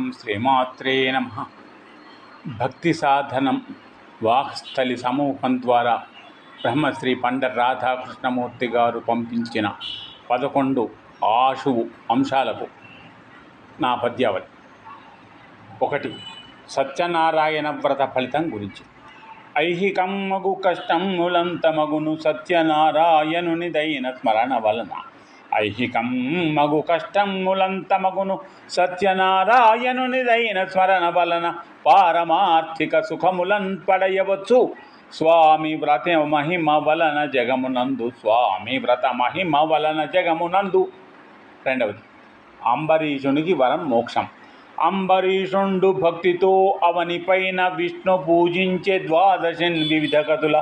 ఓం శ్రీమాత్రే నమః. భక్తి సాధనం వాక్స్థలి సమూహం ద్వారా బ్రహ్మశ్రీ పండర్ రాధాకృష్ణమూర్తి గారు పంపించిన 11 ఆశువు అంశాలకు నా పద్యావళి. 1. సత్యనారాయణ వ్రత ఫలితం గురించి. ఐహికమ్మగు కష్టములంతమగును సత్యనారాయణునిదైన స్మరణ వలన. ఐహికమ్మగు కష్టములంతమగును సత్యనారాయణునిదైన స్మరణ వలన. పారమార్థిక సుఖములన్ పడయవచ్చు స్వామి వ్రత మహిమ వలన జగమునందు. స్వామి వ్రత మహిమ వలన జగమునందు. 2. అంబరీషునికి వరం మోక్షం. అంబరీషుండు భక్తితో అవనిపైన విష్ణు పూజించే ద్వాదశన్ వివిధ కథుల.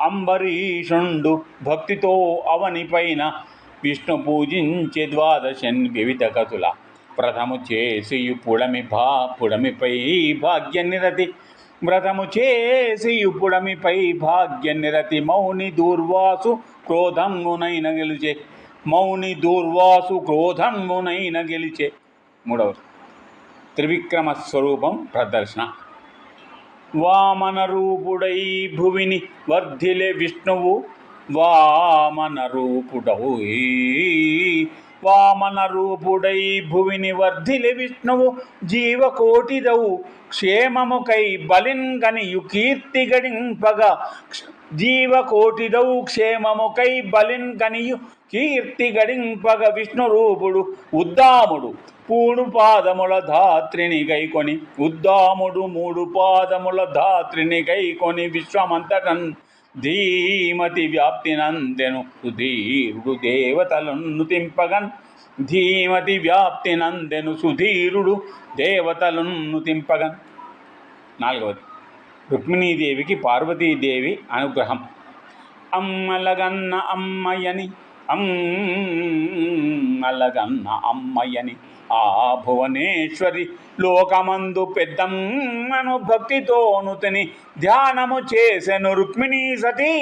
అంబరీషుండు భక్తితో అవనిపైన విష్ణు పూజించే ద్వాదశన్ వివిధ కథుల. వ్రతము చేసియు పుడమిపై భాగ్య నిరతి. వ్రతము చేసియు పుడమిపై భాగ్య నిరతి. మౌని దూర్వాసు క్రోధమునైన గెలిచే. మౌని దూర్వాసు క్రోధమునైన గెలిచే. 3. త్రివిక్రమ స్వరూపం ప్రదర్శన. వామన రూపుడై భువిని వర్ధిలే విష్ణువు. వామన రూపుడై భువిని వర్ధిలే విష్ణువు. జీవకోటిదవు క్షేమముకై బలింగనియు కీర్తి గడింపగా. జీవకోటిదవు క్షేమముకై బలింగనియు కీర్తి గడింపగ. విష్ణు రూపుడు ఉద్దాముడు 3 పాదముల ధాత్రిని గైకొని. ఉద్దాముడు 3 పాదముల ధాత్రిని గైకొని. విశ్వమంతటన్ ధీమతి వ్యాప్తినందెను సుధీరుడు దేవతలను తింపగన్. ధీమతి వ్యాప్తినందెను సుధీరుడు దేవతలను తింపగన్. 4. రుక్మిణీదేవికి పార్వతీదేవి అనుగ్రహం. అమ్మలగన్న అమ్మయ్యని ఆ భువనేశ్వరి లోకమందు పెద్దమ్మను భక్తితోను తిని ధ్యానము చేసెను రుక్మిణీ సతి.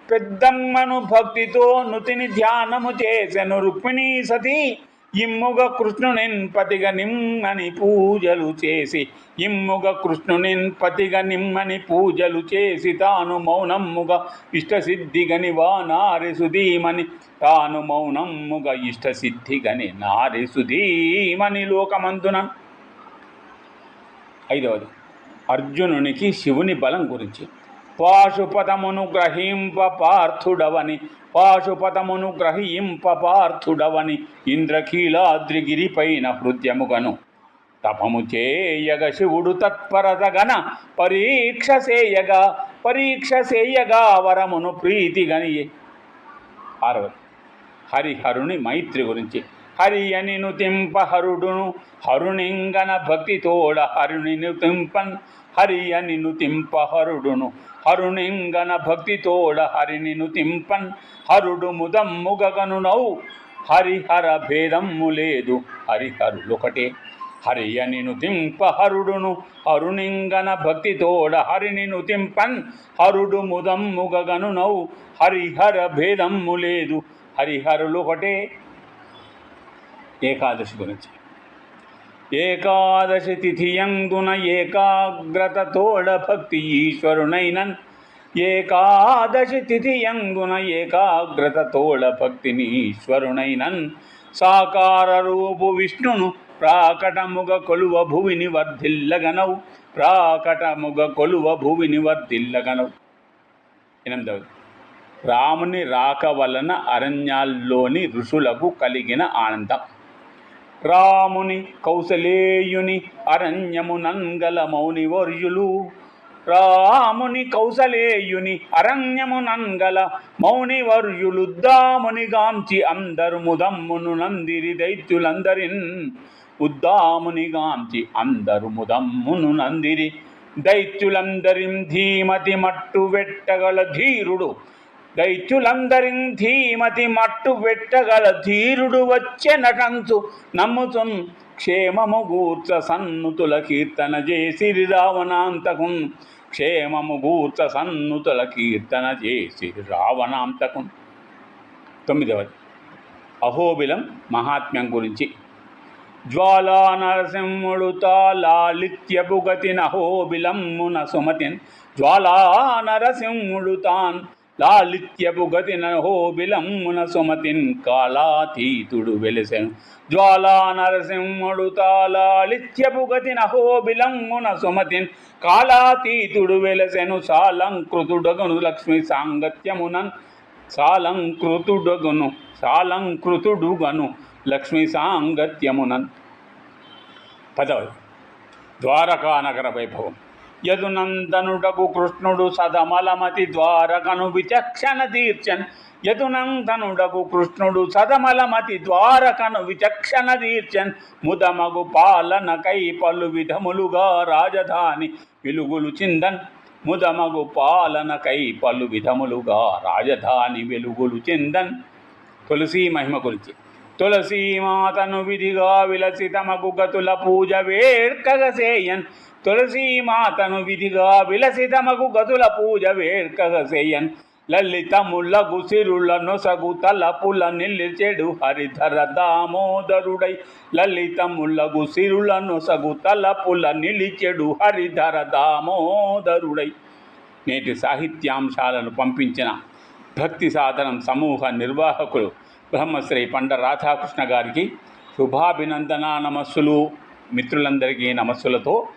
పెద్దమ్మను భక్తితోను తిని ధ్యానము చేసెను రుక్మిణీ సతి. ఇమ్ముగ కృష్ణునిన్ పతిగా నిమ్మని పూజలు చేసి. ఇమ్ముగ కృష్ణునిన్ పతిగా నిమ్మని పూజలు చేసి. తాను మౌనమ్ముగ ఇష్టసిద్ధిగని నారి సుధీమని. తాను మౌనమ్ముగ ఇష్టసిద్ధిగని నారి సుధీమని లోకమందున. 5. అర్జునునికి శివుని బలం గురించి. పాశుపతమును గ్రహింప పార్థుడవని. పాశుపతమును గ్రహింప పార్థుడవని. ఇంద్రకీలాద్రిగిరిపైన హృద్యముగను తపము చేయగ శివుడు తత్పరతగన. పరీక్ష చేయగా వరమును ప్రీతిగనియే. 6. హరిహరుని మైత్రి గురించి. హరి అని నుతింప హరుడును హరునింగన భక్తితోడ. హరుని నుతింపన్. హరి అని నుతింప హరుడును హరునింగన భక్తితోడ. హరిని నుతింపన్. హరుడు ముదమ్ముగనునౌ. హరిహర భేదమ్ము లేదు హరిహరులొకటే. హరి అని నుతింప హరుడును హరునింగన భక్తితోడ. హరిని నుతింపన్. హరుడు ముదమ్ముగనునౌ. హరిహర భేదమ్ము లేదు హరిహరులొకటే. ఏకాదశి గురించి. ఏకాదశి తిథియందున ఏకాగ్రతతోడ భక్తి ఈశ్వరునైనన్. ఏకాదశి తిథియందున ఏకాగ్రతతోడ భక్తిని ఈశ్వరునైనన్. సాకార రూపు విష్ణును ప్రాకటముగ కొలువ భువిని వర్ధిల్లగనవు. ప్రాకటముగ కొలువ భువిని వర్ధిల్లగనవు. 8. రాముని రాక వలన అరణ్యాల్లోని ఋషులకు కలిగిన ఆనందం. రాముని కౌసలేయుని అరణ్యమునంగల మౌనివర్యులు. రాముని కౌసలేయుని అరణ్యమునంగల మౌనివర్యులుద్దాముని గాంచి అందరు ముదమ్మును నందిరి దైత్యులందరిన్. ఉద్దాముని గాంచి అందరు ముదమ్మును నందిరి దైత్యులందరిం. ధీమతి మట్టు వెట్టగల ధీరుడు. దైత్యులందరిం ధీమతి మట్టు వెట్టగల ధీరుడు వచ్చే నటంచు నమ్ముతున్. క్షేమము గూర్చ సన్నుతుల కీర్తన చేసిరి రావణాంతకున్. క్షేమము గూర్చ సన్నుతుల కీర్తన చేసిరి రావణాంతకున్. 9. అహోబిలం మహాత్మ్యం గురించి. జ్వాలా నరసింహుడు తాళాళిత్యపు గతి నహోబిలమ్మున సుమతిన్ జ్వాలా నరసింహుడు తాన్ లాలిత్యపు గతి నహోబిలమ్మున సుమతిన్ కాలాతీతుడు వెలిసెను జ్వాలా నరసింహుడు తాళాళిత్యపు గతి నహోబిలమ్మున సుమతిన్ కాలాతీతుడు వెలసెను సాలంకృతుడగను లక్ష్మి సాంగత్యమునన్ సాలంకృతుడుగను లక్ష్మి సాంగత్యమునన్. 10. ద్వారకా నగర వైభవం. యదునందనుడగు కృష్ణుడు సదమలమతి ద్వారకను విచక్షణ తీర్చన్ యదునందనుడగు కృష్ణుడు సదమలమతి ద్వారకను విచక్షణ తీర్చన్ ముదమగు పాలనకై పలు విధములుగా రాజధాని వెలుగులు చిందన్ ముదమగు పాలనకై పలు విధములుగా రాజధాని వెలుగులు చిందన్. తులసీ మహిమ గురించి. తులసీమాతను విధిగా విలసితమగు గతుల పూజ వేర్కగసేయన్ తులసీమాతను విధిగా విలసితమగు గతుల పూజ వేర్కగసేయన్ లలితములగు సిరుల నొసగు తలపుల నిలిచెడు హరిధర దామోదరుడై లలితములగు సిరుల నొసగు తలపుల నిలిచెడు హరిధర దామోదరుడై. నేటి సాహిత్యాంశాలను పంపించిన భక్తి సాధనం సమూహ నిర్వాహకులు బ్రహ్మశ్రీ పండ రాధాకృష్ణ గారికి శుభాభినందన నమస్సులు. మిత్రులందరికీ నమస్సులతో